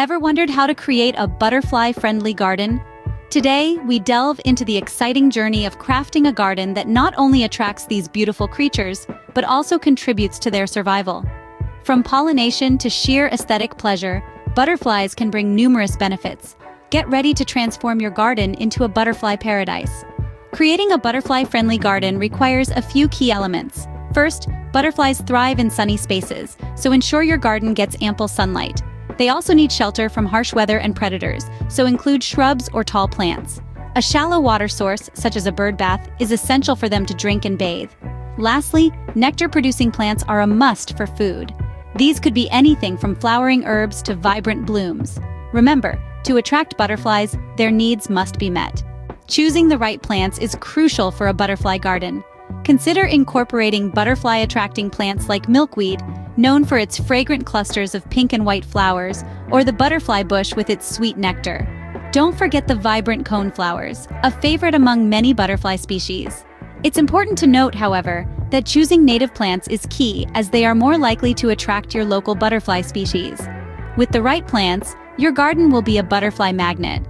Ever wondered how to create a butterfly-friendly garden? Today, we delve into the exciting journey of crafting a garden that not only attracts these beautiful creatures, but also contributes to their survival. From pollination to sheer aesthetic pleasure, butterflies can bring numerous benefits. Get ready to transform your garden into a butterfly paradise. Creating a butterfly-friendly garden requires a few key elements. First, butterflies thrive in sunny spaces, so ensure your garden gets ample sunlight. They also need shelter from harsh weather and predators, so include shrubs or tall plants. A shallow water source, such as a bird bath, is essential for them to drink and bathe. Lastly, nectar-producing plants are a must for food. These could be anything from flowering herbs to vibrant blooms. Remember, to attract butterflies, their needs must be met. Choosing the right plants is crucial for a butterfly garden. Consider incorporating butterfly-attracting plants like milkweed, known for its fragrant clusters of pink and white flowers, or the butterfly bush with its sweet nectar. Don't forget the vibrant coneflowers, a favorite among many butterfly species. It's important to note, however, that choosing native plants is key, as they are more likely to attract your local butterfly species. With the right plants, your garden will be a butterfly magnet.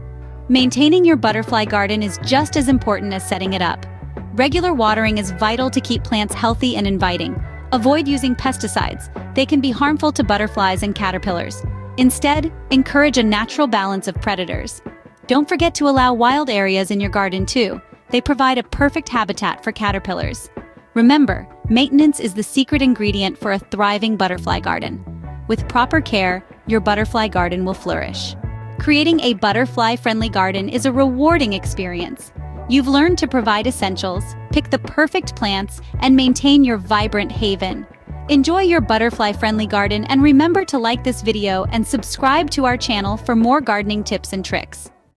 Maintaining your butterfly garden is just as important as setting it up. Regular watering is vital to keep plants healthy and inviting. Avoid using pesticides. They can be harmful to butterflies and caterpillars. Instead, encourage a natural balance of predators. Don't forget to allow wild areas in your garden too. They provide a perfect habitat for caterpillars. Remember, maintenance is the secret ingredient for a thriving butterfly garden. With proper care, your butterfly garden will flourish. Creating a butterfly-friendly garden is a rewarding experience. You've learned to provide essentials, pick the perfect plants, and maintain your vibrant haven. Enjoy your butterfly-friendly garden, and remember to like this video and subscribe to our channel for more gardening tips and tricks.